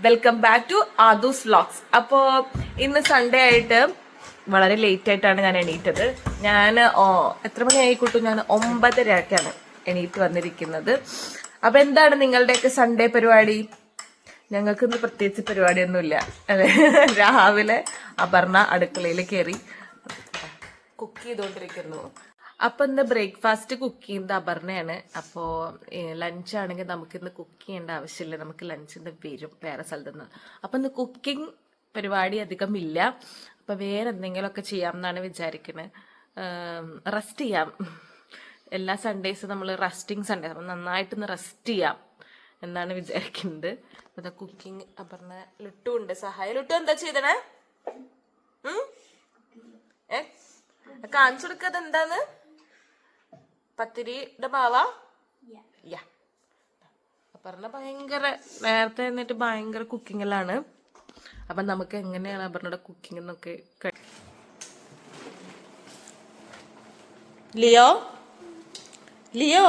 Welcome back to Aadhu's vlogs. അപ്പോൾ ഇന്ന് Sunday ആയിട്ട് വളരെ ലേറ്റ് ആയിട്ടാണ് ഞാൻ എണീറ്റത്. ഞാൻ എത്ര മണിയായി കൂട്ടും? ഞാൻ 9:30 എണീറ്റ് വന്നിരിക്കുന്നത്. അപ്പൊ എന്താണ് നിങ്ങളുടെയൊക്കെ സൺഡേ പരിപാടി? ഞങ്ങൾക്ക് ഇന്ന് പ്രത്യേകിച്ച് പരിപാടിയൊന്നുമില്ല. അതെ, രാവിലെ അപർണ അടുക്കളയിൽ കയറി കുക്ക് ചെയ്തുകൊണ്ടിരിക്കുന്നു. അപ്പൊ ഇന്ന് ബ്രേക്ക്ഫാസ്റ്റ് കുക്ക് ചെയ്യുന്നത് അപർണയാണ്. അപ്പോ ലഞ്ച് ആണെങ്കിൽ നമുക്ക് ഇന്ന് കുക്ക് ചെയ്യേണ്ട ആവശ്യമില്ല, നമുക്ക് ലഞ്ച് ഇന്ന് വരും വേറെ സ്ഥലത്തുനിന്ന്. അപ്പൊ ഇന്ന് കുക്കിംഗ് പരിപാടി അധികം ഇല്ല. അപ്പൊ വേറെ എന്തെങ്കിലുമൊക്കെ ചെയ്യാം എന്നാണ് വിചാരിക്കുന്നത്. റെസ്റ്റ് ചെയ്യാം. എല്ലാ സൺഡേസും നമ്മൾ റെസ്റ്റിംഗ് സൺഡേ, അപ്പം നന്നായിട്ടൊന്ന് റെസ്റ്റ് ചെയ്യാം എന്നാണ് വിചാരിക്കുന്നത്. അപ്പൊ കുക്കിംഗ് അപർണ ലുട്ടു ഉണ്ട്, സഹായം. ലുട്ടു എന്താ ചെയ്തണേ? കാണിച്ചു കൊടുക്കത് എന്താന്ന്? പത്തിരിയുടെ മാവ. അപർണ ഭയങ്കര നേരത്തെ എന്നിട്ട് ഭയങ്കര കുക്കിങ്ങിലാണ്. അപ്പൊ നമുക്ക് എങ്ങനെയാണ് അപർണയുടെ കുക്കിംഗ് എന്നൊക്കെ. ലിയോ ലിയോ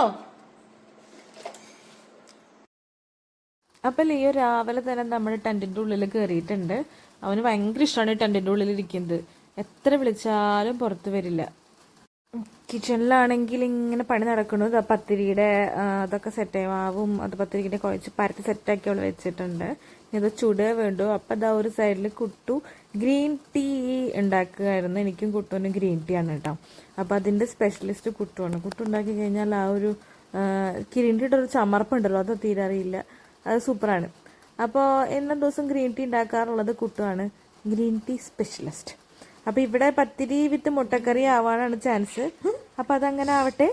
അപ്പൊ ലിയോ രാവിലെ തന്നെ നമ്മുടെ ടെന്റിന്റെ ഉള്ളിൽ കയറിയിട്ടുണ്ട്. അവന് ഭയങ്കര ഇഷ്ടമാണ് ടെന്റിന്റെ ഉള്ളിൽ ഇരിക്കുന്നത്. എത്ര വിളിച്ചാലും പുറത്ത് വരില്ല. കിച്ചണിലാണെങ്കിൽ ഇങ്ങനെ പണി നടക്കുന്നു. പത്തിരിയുടെ അതൊക്കെ സെറ്റാവും. അത് പത്തിരിയുടെ കുഴച്ച് പരത്തി സെറ്റാക്കി അവൾ വെച്ചിട്ടുണ്ട്. ഇത് ചുടുക വേണ്ടു. അപ്പം അതാ ഒരു സൈഡിൽ കുട്ടു ഗ്രീൻ ടീ ഉണ്ടാക്കുകയായിരുന്നു. എനിക്കും കുട്ടുവിനും ഗ്രീൻ ടീ ആണ് കേട്ടോ. അപ്പം അതിൻ്റെ സ്പെഷ്യലിസ്റ്റ് കുട്ടുവാണ്. കുട്ടു ഉണ്ടാക്കി കഴിഞ്ഞാൽ ആ ഒരു ഗ്രീൻ ടീയുടെ ഒരു ചമർപ്പുണ്ടല്ലോ, അത് തീരെ അറിയില്ല. അത് സൂപ്പറാണ്. അപ്പോൾ എല്ലാ ദിവസവും ഗ്രീൻ ടീ ഉണ്ടാക്കാറുള്ളത് കുട്ടുവാണ്, ഗ്രീൻ ടീ സ്പെഷ്യലിസ്റ്റ്. അപ്പൊ ഇവിടെ പത്തിരി വിത്ത് മുട്ടക്കറി ആവാനാണ് ചാൻസ്. അപ്പൊ അതങ്ങനെ ആവട്ടെ.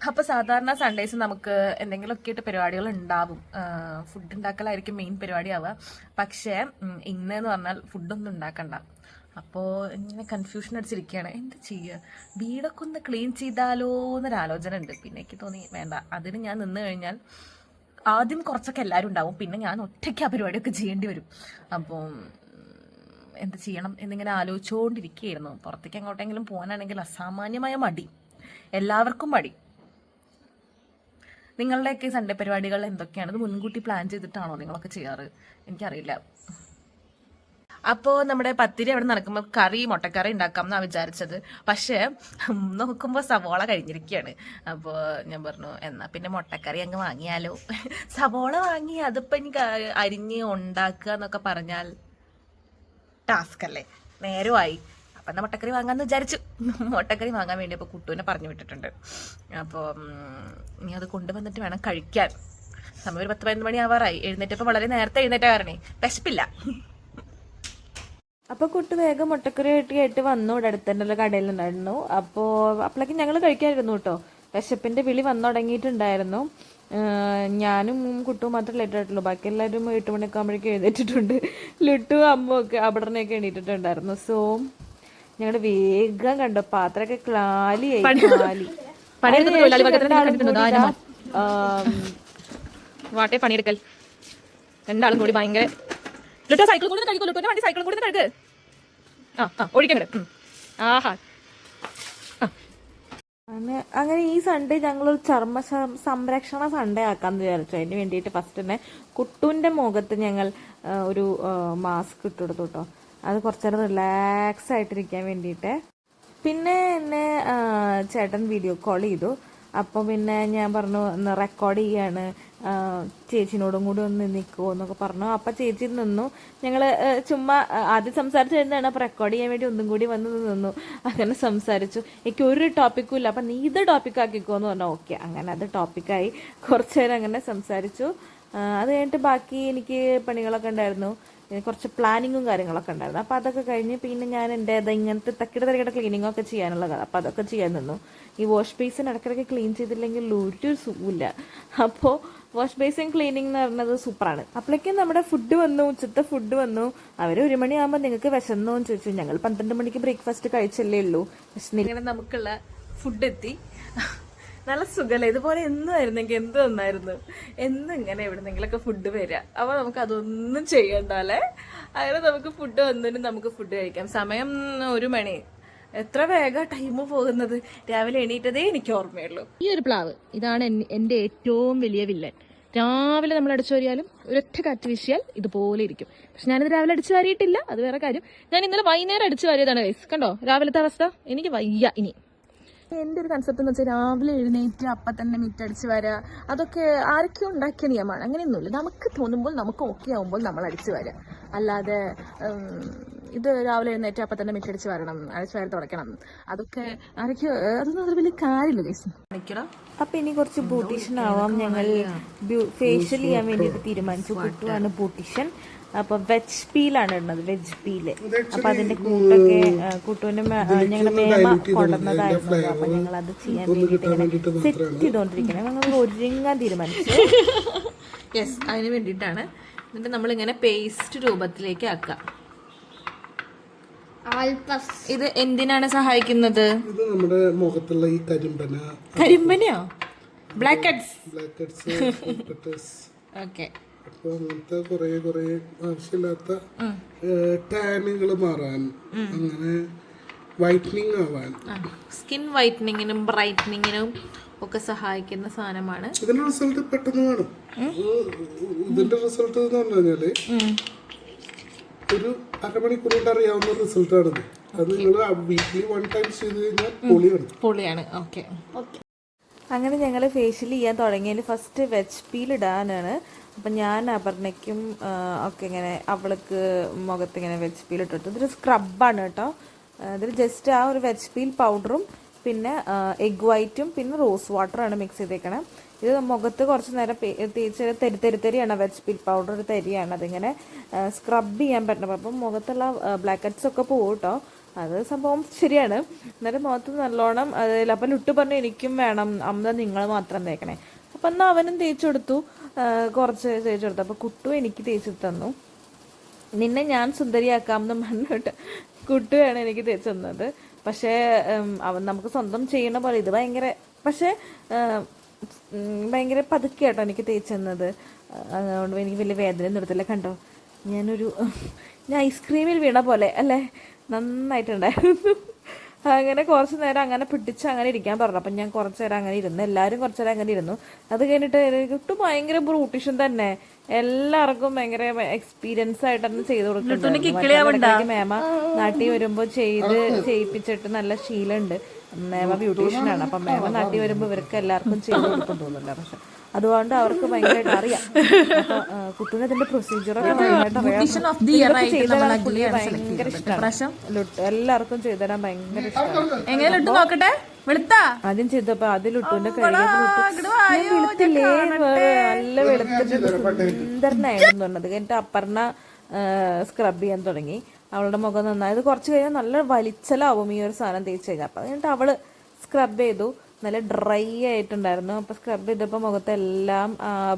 അപ്പൊ സാധാരണ സൺഡേസ് നമുക്ക് എന്തെങ്കിലുമൊക്കെ ആയിട്ട് പരിപാടികൾ ഉണ്ടാവും. ഫുഡ് ഉണ്ടാക്കലായിരിക്കും മെയിൻ പരിപാടി ആവുക. പക്ഷേ ഇന്ന് എന്ന് പറഞ്ഞാൽ ഫുഡൊന്നും ഉണ്ടാക്കണ്ട. അപ്പോൾ ഇങ്ങനെ കൺഫ്യൂഷൻ അടിച്ചിരിക്കുകയാണ്. എന്ത് ചെയ്യുക? വീടൊക്കെ ഒന്ന് ക്ലീൻ ചെയ്താലോ എന്നൊരാലോചന ഉണ്ട്. പിന്നെ എനിക്ക് തോന്നി വേണ്ട, അതിന് ഞാൻ നിന്ന് കഴിഞ്ഞാൽ ആദ്യം കുറച്ചൊക്കെ എല്ലാവരും ഉണ്ടാവും, പിന്നെ ഞാൻ ഒറ്റയ്ക്ക് ആ പരിപാടിയൊക്കെ ചെയ്യേണ്ടി വരും. അപ്പോൾ എന്ത് ചെയ്യണം എന്നിങ്ങനെ ആലോചിച്ചുകൊണ്ടിരിക്കുകയായിരുന്നു. പുറത്തേക്ക് എങ്ങോട്ടെങ്കിലും പോകാനാണെങ്കിൽ അസാമാന്യമായ മടി, എല്ലാവർക്കും മടി. നിങ്ങളുടെയൊക്കെ സൺഡേ പരിപാടികൾ എന്തൊക്കെയാണ്? ഇത് മുൻകൂട്ടി പ്ലാൻ ചെയ്തിട്ടാണോ നിങ്ങളൊക്കെ ചെയ്യാറ്? എനിക്കറിയില്ല. അപ്പോൾ നമ്മുടെ പത്തിരി അവിടെ നടക്കുമ്പോൾ കറി, മുട്ടക്കറി ഉണ്ടാക്കാം എന്നാണ് വിചാരിച്ചത്. പക്ഷേ നോക്കുമ്പോൾ സവോള കഴിഞ്ഞിരിക്കുകയാണ്. അപ്പോൾ ഞാൻ പറഞ്ഞു എന്നാൽ പിന്നെ മുട്ടക്കറി അങ്ങ് വാങ്ങിയാലോ. സവോള വാങ്ങി അതിപ്പോൾ എനിക്ക് അരിഞ്ഞ് ഉണ്ടാക്കുക എന്നൊക്കെ പറഞ്ഞാൽ ടാസ്ക് അല്ലേ, നേരമായി. അപ്പം എന്നാൽ മുട്ടക്കറി വാങ്ങാമെന്ന് വിചാരിച്ചു. മുട്ടക്കറി വാങ്ങാൻ വേണ്ടി അപ്പോൾ കുട്ടുവിനെ പറഞ്ഞു വിട്ടിട്ടുണ്ട്. അപ്പോൾ ഇനി അത് കൊണ്ടുവന്നിട്ട് വേണം കഴിക്കാൻ. സമയം ഒരു 10-11 മണി ആവാറായി. എഴുന്നേറ്റപ്പോൾ വളരെ നേരത്തെ എഴുന്നേറ്റ കാരണേ വിശപ്പില്ല. അപ്പോൾ കുട്ടു വേഗം മുട്ടക്കറി ആയിട്ട് വന്നു. ഇവിടെ അടുത്ത് തന്നെ കടയിലുണ്ടായിരുന്നു. അപ്പോൾ അപ്പോഴേക്ക് ഞങ്ങൾ കഴിക്കാനിരുന്നു കേട്ടോ. വിശപ്പിൻ്റെ വിളി വന്നു തുടങ്ങിയിട്ടുണ്ടായിരുന്നു. ഞാനും കുട്ടും മാത്രം ലേറ്റ് ആയിട്ടുള്ളൂ. ബാക്കി എല്ലാവരും 8 മണിയൊക്കെ ആകുമ്പോഴേക്കും എഴുന്നേറ്റിട്ടുണ്ട്. ലുട്ടും അമ്മയൊക്കെ അവിടനെയൊക്കെ എണീറ്റിട്ടുണ്ടായിരുന്നു. സോ ഞങ്ങളുടെ വേഗം കണ്ടോ പാത്രമൊക്കെ ക്ലാലിയായി. വാട്ടെ പണിയെടുക്കൽ രണ്ടാളും കൂടി ഭയങ്കര. സൈക്കിൾ കൂടി കഴിക്കും. ലുട്ടോന്റെ വണ്ടി സൈക്കിളും കൂടി കഴുകു. ഒഴിക്കങ്ങട്. ആഹാ. അങ്ങനെ ഈ സൺഡേ ഞങ്ങളൊരു ചർമ്മ സംരക്ഷണ സൺഡേ ആക്കാന്ന് വിചാരിച്ചു. അതിന് വേണ്ടിയിട്ട് ഫസ്റ്റ് തന്നെ കുട്ടുവിൻ്റെ മുഖത്ത് ഞങ്ങൾ ഒരു മാസ്ക് ഇട്ട് കൊടുത്തു കേട്ടോ. അത് കുറച്ചേരം റിലാക്സ് ആയിട്ടിരിക്കാൻ വേണ്ടിയിട്ട്. പിന്നെ എന്നെ ചേട്ടൻ വീഡിയോ കോൾ ചെയ്തു. അപ്പോൾ പിന്നെ ഞാൻ പറഞ്ഞു ഒന്ന് റെക്കോർഡ് ചെയ്യാണ്, ചേച്ചിനോടും കൂടി ഒന്ന് നിൽക്കുമോ എന്നൊക്കെ പറഞ്ഞു. അപ്പം ചേച്ചി നിന്നു. ഞങ്ങൾ ചുമ്മാ ആദ്യം സംസാരിച്ചു കഴിഞ്ഞാണ്. അപ്പോൾ റെക്കോർഡ് ചെയ്യാൻ വേണ്ടി ഒന്നും കൂടി വന്ന് നിന്നു. അങ്ങനെ സംസാരിച്ചു. എനിക്ക് ഒരു ടോപ്പിക്കും ഇല്ല, അപ്പം നീ ഇത് ടോപ്പിക് ആക്കിക്കോ എന്ന് പറഞ്ഞു. ഓക്കെ, അങ്ങനെ അത് ടോപ്പിക്കായി. കുറച്ച് നേരം അങ്ങനെ സംസാരിച്ചു. അത് കഴിഞ്ഞിട്ട് ബാക്കി എനിക്ക് പണികളൊക്കെ ഉണ്ടായിരുന്നു. കുറച്ച് പ്ലാനിങ്ങും കാര്യങ്ങളൊക്കെ ഉണ്ടായിരുന്നു. അപ്പോൾ അതൊക്കെ കഴിഞ്ഞ് പിന്നെ ഞാൻ എൻ്റെ ഇങ്ങനത്തെ തക്കിട ക്ലീനിങ്ങൊക്കെ ചെയ്യാനുള്ളതാണ്. അപ്പോൾ അതൊക്കെ ചെയ്യാൻ നിന്നു. ഈ വാഷ് ബേസിൻ ഇടയ്ക്കിടയ്ക്ക് ക്ലീൻ ചെയ്തില്ലെങ്കിൽ ഒരു സുഖമില്ല. അപ്പോൾ വാഷ് ബേസിൻ ക്ലീനിങ് എന്ന് പറയുന്നത് സൂപ്പറാണ്. അപ്പോഴേക്കും നമ്മുടെ ഫുഡ് വന്നു, ഉച്ചത്തെ ഫുഡ് വന്നു. അവർ 1 മണിയാകുമ്പോൾ നിങ്ങൾക്ക് വിശന്നോ എന്ന് ചോദിച്ചു. ഞങ്ങൾ 12 മണിക്ക് ബ്രേക്ക്ഫാസ്റ്റ് കഴിച്ചല്ലേ ഉള്ളൂ. പക്ഷെ നമുക്കുള്ള ഫുഡ് എത്തി. നല്ല സുഖമല്ലേ? ഇതുപോലെ എന്നും ആയിരുന്നെങ്കിൽ എന്ത് നന്നായിരുന്നു. എന്നും ഇങ്ങനെ എവിടെന്നെങ്കിലൊക്കെ ഫുഡ് വരിക. അപ്പോൾ നമുക്ക് അതൊന്നും ചെയ്യണ്ടല്ലേ. അങ്ങനെ നമുക്ക് ഫുഡ് വന്നിട്ട് നമുക്ക് ഫുഡ് കഴിക്കാം. സമയം 1 മണി. എത്ര വേഗം ടൈം പോകുന്നത്. രാവിലെ എണീറ്റതേ എനിക്ക് ഓർമ്മയുള്ളൂ. ഈ ഒരു പ്ലാവ് ഇതാണ് എൻ്റെ ഏറ്റവും വലിയ വില്ലൻ. രാവിലെ നമ്മൾ അടിച്ചു വാരിയാലും ഒരൊറ്റ കാറ്റ് വീശിയാൽ ഇതുപോലെ ഇരിക്കും. പക്ഷെ ഞാനിത് രാവിലെ അടിച്ചു വാരിയിട്ടില്ല, അത് വേറെ കാര്യം. ഞാൻ ഇന്നലെ വൈകുന്നേരം അടിച്ചു വാരിയതാണ് ഗൈസ്. കണ്ടോ രാവിലത്തെ അവസ്ഥ? എനിക്ക് വയ്യ ഇനി. എൻ്റെ ഒരു കൺസെപ്റ്റ് എന്ന് വെച്ചാൽ രാവിലെ എഴുന്നേറ്റ് അപ്പം തന്നെ മിറ്റടിച്ച് വരിക, അതൊക്കെ ആരൊക്കെയോ ഉണ്ടാക്കിയ നിയമമാണ്. അങ്ങനെയൊന്നുമില്ല, നമുക്ക് തോന്നുമ്പോൾ നമുക്ക് ഓക്കെ ആവുമ്പോൾ നമ്മൾ അടിച്ചു വരിക. അല്ലാതെ ഇത് രാവിലെ എഴുന്നേറ്റ് അപ്പം തന്നെ മിറ്റടിച്ച് വരണം, അടിച്ചു വാരി തുടയ്ക്കണം, അതൊക്കെ ആരൊക്കെയോ, അതൊന്നും അത്ര വലിയ കാര്യമില്ല കേസ്. അപ്പൊ ഇനി കുറച്ച് ബ്യൂട്ടീഷ്യൻ ആവാം. ഞങ്ങൾ ഫേഷ്യൽ ചെയ്യാൻ വേണ്ടിയിട്ട് തീരുമാനിച്ചു. കുട്ടുവാണ് ബ്യൂട്ടീഷ്യൻ. അപ്പൊ വെജ് പീലാണ് ഇടുന്നത്, വെജ് പീല്. അപ്പൊ അതിന്റെ കൂട്ടൊക്കെ കുട്ടുവിന്റെ ഞങ്ങളുടെ മേമ കൊണ്ടുവന്നതായിരുന്നു. അപ്പൊ ഞങ്ങൾ അത് ചെയ്യാൻ വേണ്ടിയിട്ട് ഇങ്ങനെ സെറ്റ് ചെയ്തോണ്ടിരിക്കണം. ഞങ്ങൾ ഒരുങ്ങാൻ തീരുമാനിച്ചു. യെസ്, അതിന് വേണ്ടിയിട്ടാണ്. എന്നിട്ട് നമ്മളിങ്ങനെ പേസ്റ്റ് രൂപത്തിലേക്ക് ആക്കാം. ഇത് എന്തിനാണ് സഹായിക്കുന്നത്? ഇത് നമ്മുടെ മുഖത്തുള്ള ഈ കരിമ്പനയോ? Black heads. ഓക്കെ. അപ്പൊ അങ്ങനത്തെ കുറെ ആവശ്യമില്ലാത്ത ടാനുകൾ മാറാൻ, അങ്ങനെ വൈറ്റനിങ് ആവാൻ, സ്കിൻ വൈറ്റനിങ്ങിനും ബ്രൈറ്റനിങ്ങിനും ഒക്കെ സഹായിക്കുന്ന സാധനമാണ്. ഇതിന്റെ റിസൾട്ട് പെട്ടെന്ന് കാണും. ഇതിന്റെ റിസൾട്ട് എന്ന് പറഞ്ഞു കഴിഞ്ഞാല് ഒരു അരമണിക്കൂർ കൊണ്ട് അറിയാവുന്ന റിസൾട്ടാണിത്. അത് നിങ്ങൾ വീക്ക്ലി 1 ടൈം ചെയ്ത് കഴിഞ്ഞാൽ പൊളിയാണ്. ഓക്കെ. അങ്ങനെ ഞങ്ങൾ ഫേഷ്യൽ ചെയ്യാൻ തുടങ്ങിയതിൽ ഫസ്റ്റ് വെജ് പീൽ ഇടാനാണ്. അപ്പം ഞാൻ അപർണയ്ക്കും ഒക്കെ ഇങ്ങനെ അവൾക്ക് മുഖത്ത് ഇങ്ങനെ വെജ് പീൽ ഇട്ടിട്ട്, ഇതൊരു സ്ക്രബാണ് കേട്ടോ. ഇതിൽ ജസ്റ്റ് ആ ഒരു വെജ് പീൽ പൗഡറും പിന്നെ എഗ് വൈറ്റും പിന്നെ റോസ് വാട്ടറാണ് മിക്സ് ചെയ്തേക്കണം. ഇത് മുഖത്ത് കുറച്ച് നേരം തേച്ച് തെരിയാണ്. വെജ് പീൽ പൗഡർ ഒരു തരിയാണ്. അതിങ്ങനെ സ്ക്രബ് ചെയ്യാൻ പറ്റണം. അപ്പം മുഖത്തുള്ള ബ്ലാക്ക് ഹെഡ്സ് ഒക്കെ പോകും കേട്ടോ. അത് സംഭവം ശരിയാണ്. എന്നിട്ട് മുഖത്ത് നല്ലോണം അതിൽ അപ്പം ലുട്ട് പറഞ്ഞു എനിക്കും വേണം അമ്മ, നിങ്ങൾ മാത്രം തേക്കണേ. അപ്പം എന്നാൽ അവനും തേച്ച് കൊടുത്തു, കുറച്ച് തേച്ച് കൊടുത്തു. അപ്പോൾ കുട്ടു എനിക്ക് തേച്ച് തന്നു. നിന്നെ ഞാൻ സുന്ദരിയാക്കാമെന്ന് പറഞ്ഞിട്ട് കുട്ടുവാണ് എനിക്ക് തേച്ച് തന്നത്. പക്ഷേ അവൻ നമുക്ക് സ്വന്തം ചെയ്യണ പോലെ ഇത് ഭയങ്കര പതുക്കെ കേട്ടോ എനിക്ക് തേച്ച് തന്നത്. അതുകൊണ്ട് എനിക്ക് വലിയ വേദന നിർത്തില്ല. കണ്ടോ, ഞാൻ ഐസ്ക്രീമിൽ വീണ പോലെ അല്ലേ, നന്നായിട്ടുണ്ടായിരുന്നു. അങ്ങനെ കുറച്ച് നേരം അങ്ങനെ പിടിച്ച് അങ്ങനെ ഇരിക്കാൻ പറഞ്ഞു. അപ്പം ഞാൻ കുറച്ച് നേരം അങ്ങനെ ഇരുന്നു, എല്ലാവരും കുറച്ച് നേരം അങ്ങനെ ഇരുന്നു. അത് കഴിഞ്ഞിട്ട് എനിക്ക് ഭയങ്കര ബ്യൂട്ടീഷ്യൻ തന്നെ, എല്ലാവർക്കും ഭയങ്കര എക്സ്പീരിയൻസ് ആയിട്ടാണ് ചെയ്ത് കൊടുക്കുന്നത്. മേമ നാട്ടിൽ വരുമ്പോൾ ചെയ്യിപ്പിച്ചിട്ട് നല്ല ശീലമുണ്ട്. മേമ ബ്യൂട്ടീഷ്യനാണ്. അപ്പം മേമ നാട്ടിൽ വരുമ്പോൾ ഇവർക്ക് എല്ലാവർക്കും ചെയ്ത് കൊടുക്കും തോന്നില്ല. പക്ഷെ അതുകൊണ്ട് അവർക്ക് ഭയങ്കരമായിട്ട് അറിയാം. അപ്പൊ കുട്ടൂന് അതിന്റെ പ്രൊസീജിയറൊക്കെ നന്നായിട്ട് അറിയാം. ഭയങ്കര ഇഷ്ടമാണ്. എല്ലാവർക്കും ചെയ്തു തരാൻ ഭയങ്കര ഇഷ്ടമാണ്. ആദ്യം ചെയ്തപ്പോ ആദ്യം ലുട്ടുവിന്റെ വെളുത്തില്ലേ, നല്ല വെളുത്തിട്ട് സുന്ദരനായിരുന്നു പറഞ്ഞത്. കഴിഞ്ഞിട്ട് അപ്പർണ സ്ക്രബ് ചെയ്യാൻ തുടങ്ങി. അവളുടെ മുഖം നന്നായത് കുറച്ച് കഴിഞ്ഞാൽ നല്ല വലിച്ചലാവും ഈ ഒരു സാധനം തേച്ച് കഴിഞ്ഞാൽ. അപ്പം എന്നിട്ട് അവള് സ്ക്രബ് ചെയ്തു, നല്ല ഡ്രൈ ആയിട്ടുണ്ടായിരുന്നു. അപ്പോൾ സ്ക്രബ് ചെയ്തപ്പോൾ മുഖത്തെല്ലാം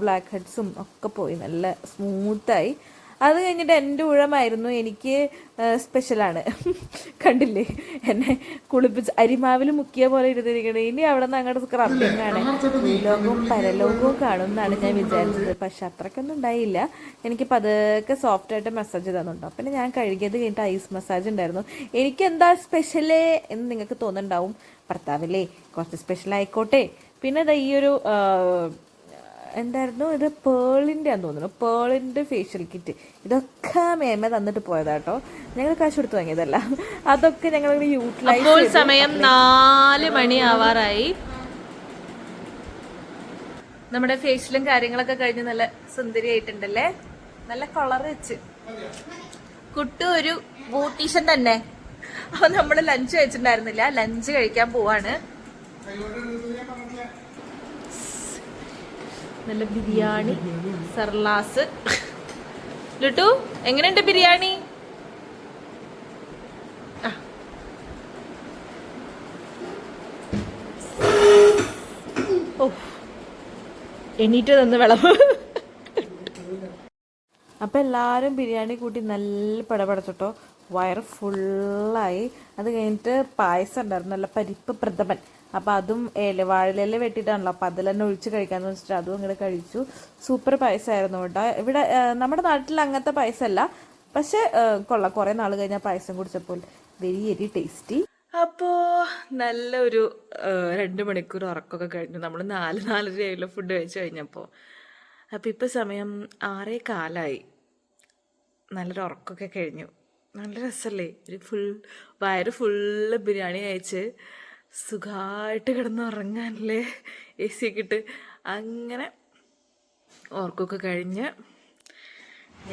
ബ്ലാക്ക് ഹെഡ്സും ഒക്കെ പോയി, നല്ല സ്മൂത്തായി. അത് കഴിഞ്ഞിട്ട് എൻ്റെ ഊഴമായിരുന്നു. എനിക്ക് സ്പെഷ്യലാണ്. കണ്ടില്ലേ, എന്നെ കുളിപ്പിച്ച് അരിമാവിൽ മുക്കിയ പോലെ ഇരുന്നിരിക്കണേ. ഇനി അവിടെ നിന്ന് അങ്ങോട്ട് സ്ക്രബിങ് ആണ്, ലോകവും പരലോകവും കാണുമെന്നാണ് ഞാൻ വിചാരിച്ചത്. പക്ഷെ അത്രയ്ക്കൊന്നും ഉണ്ടായില്ല. എനിക്ക് പതുക്കെ സോഫ്റ്റായിട്ട് മസാജ് തന്നുണ്ടോ. പിന്നെ ഞാൻ കഴുകിയത് കഴിഞ്ഞിട്ട് ഐസ് മസാജ് ഉണ്ടായിരുന്നു. എനിക്ക് എന്താ സ്പെഷ്യലേ എന്ന് നിങ്ങൾക്ക് തോന്നുന്നുണ്ടാവും. ഭർത്താവില്ലേ, കുറച്ച് സ്പെഷ്യൽ ആയിക്കോട്ടെ. പിന്നെ ഈ ഒരു എന്തായിരുന്നു ഇത്, പേളിൻ്റെ ആണെന്ന് തോന്നുന്നു, പേളിൻ്റെ ഫേഷ്യൽ കിറ്റ്. ഇതൊക്കെ മേമ തന്നിട്ട് പോയതാട്ടോ, ഞങ്ങൾ കാശ് കൊടുത്ത് വാങ്ങിയതല്ല. അതൊക്കെ ഞങ്ങൾ യൂട്ടിലൈസ്. ഇപ്പോൾ സമയം 4 മണി ആവാറായി. നമ്മുടെ ഫേഷ്യലും കാര്യങ്ങളൊക്കെ കഴിഞ്ഞ് നല്ല സുന്ദരിയായിട്ടുണ്ടല്ലേ, നല്ല കളർ വെച്ച്. കുട്ടു ഒരു ബ്യൂട്ടീഷ്യൻ തന്നെ. അപ്പൊ നമ്മള് ലഞ്ച് കഴിച്ചിട്ടുണ്ടായിരുന്നില്ല, ലഞ്ച് കഴിക്കാൻ പോവാണ്. നല്ല ബിരിയാണി, സർലാസ്. ലുട്ടു എങ്ങനെയുണ്ട് ബിരിയാണി? എണീറ്റ് നിന്ന് വിളവ്. അപ്പം എല്ലാവരും ബിരിയാണി കൂട്ടി നല്ല പടപടച്ചിട്ടോ, വയറ് ഫുള്ളായി. അത് കഴിഞ്ഞിട്ട് പായസം ഉണ്ടായിരുന്നു, നല്ല പരിപ്പ് പ്രഥമൻ. അപ്പം അതും വാഴയില വെട്ടിയിട്ടാണല്ലോ, അപ്പം അതിൽ തന്നെ ഒഴിച്ച് കഴിക്കാമെന്ന് വെച്ചിട്ട് അതും ഇങ്ങോട്ട് കഴിച്ചു. സൂപ്പർ പായസമായിരുന്നു കേട്ടോ. ഇവിടെ നമ്മുടെ നാട്ടിൽ അങ്ങനത്തെ പായസമല്ല, പക്ഷെ കൊള്ളാം. കുറേ നാൾ കഴിഞ്ഞാൽ പായസം കുടിച്ചപ്പോൾ വെരി ടേസ്റ്റി. അപ്പോൾ നല്ലൊരു 2 മണിക്കൂർ ഉറക്കമൊക്കെ കഴിഞ്ഞു. നമ്മൾ 4-4:30 ഫുഡ് കഴിച്ച് കഴിഞ്ഞപ്പോൾ അപ്പോൾ ഇപ്പോൾ സമയം 6:15. നല്ലൊരു ഉറക്കമൊക്കെ കഴിഞ്ഞു. നല്ല രസമല്ലേ, ഒരു വയറ് ഫുള്ള് ബിരിയാണി കഴിച്ച് സുഖമായിട്ട് കിടന്ന് ഉറങ്ങാനല്ലേ, AC ഒക്കെ ഇട്ട്. അങ്ങനെ ഉറക്കമൊക്കെ കഴിഞ്ഞ്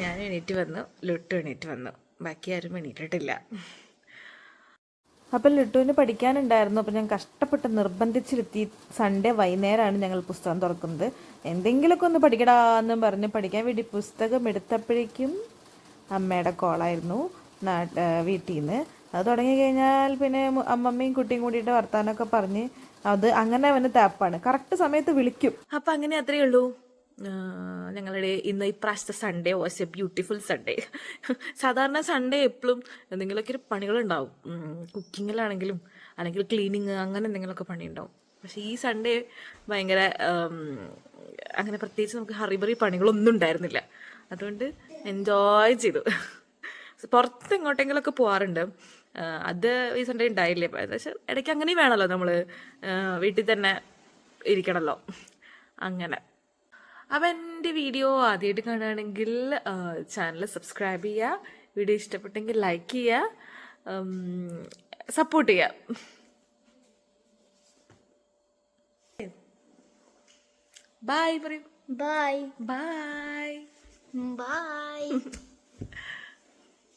ഞാൻ എണീറ്റ് വന്നു, ലുട്ടു എണീറ്റ് വന്നു, ബാക്കി ആരും എണീറ്റിട്ടില്ല. അപ്പം ലുട്ടുവിന് പഠിക്കാനുണ്ടായിരുന്നു. അപ്പം ഞാൻ കഷ്ടപ്പെട്ട് നിർബന്ധിച്ചിരുത്തി സൺഡേ വൈകുന്നേരമാണ് ഞങ്ങൾ പുസ്തകം തുറക്കുന്നത്. എന്തെങ്കിലുമൊക്കെ ഒന്ന് പഠിക്കടാന്നും പറഞ്ഞ് പഠിക്കാൻ വേണ്ടി പുസ്തകം എടുത്തപ്പോഴേക്കും അമ്മയുടെ കോളായിരുന്നു വീട്ടിൽ നിന്ന്. അത് തുടങ്ങിക്കഴിഞ്ഞാൽ പിന്നെ അമ്മമ്മയും കുട്ടിയും കൂടിയിട്ട് വർത്താനമൊക്കെ പറഞ്ഞ് അത് അങ്ങനെ അവന് താപ്പാണ്. കറക്റ്റ് സമയത്ത് വിളിക്കും. അപ്പം അങ്ങനെ അത്രയേ ഉള്ളൂ. ഞങ്ങളുടെ ഇപ്രാവശ്യത്തെ Sunday was A beautiful Sunday. സാധാരണ സൺഡേ എപ്പോഴും എന്തെങ്കിലുമൊക്കെ ഒരു പണികളുണ്ടാവും, കുക്കിങ്ങിലാണെങ്കിലും അല്ലെങ്കിൽ ക്ലീനിങ്, അങ്ങനെ എന്തെങ്കിലുമൊക്കെ പണിയുണ്ടാവും. പക്ഷേ ഈ സൺഡേ ഭയങ്കര അങ്ങനെ പ്രത്യേകിച്ച് നമുക്ക് ഹറിബറി പണികളൊന്നും ഉണ്ടായിരുന്നില്ല. അതുകൊണ്ട് എൻജോയ് ചെയ്തു. പുറത്ത് എങ്ങോട്ടെങ്കിലുമൊക്കെ പോകാറുണ്ട്, അത് ഈ സൺഡേ ഉണ്ടായില്ലേ. പക്ഷേ ഇടയ്ക്ക് അങ്ങനെയും വേണമല്ലോ, നമ്മൾ വീട്ടിൽ തന്നെ ഇരിക്കണമല്ലോ. അങ്ങനെ അപ്പം എൻ്റെ വീഡിയോ ആദ്യമായിട്ട് കാണുകയാണെങ്കിൽ ചാനൽ സബ്സ്ക്രൈബ് ചെയ്യുക, വീഡിയോ ഇഷ്ടപ്പെട്ടെങ്കിൽ ലൈക്ക് ചെയ്യുക, സപ്പോർട്ട് ചെയ്യുക. ബൈ പറയൂ. Bye bye bye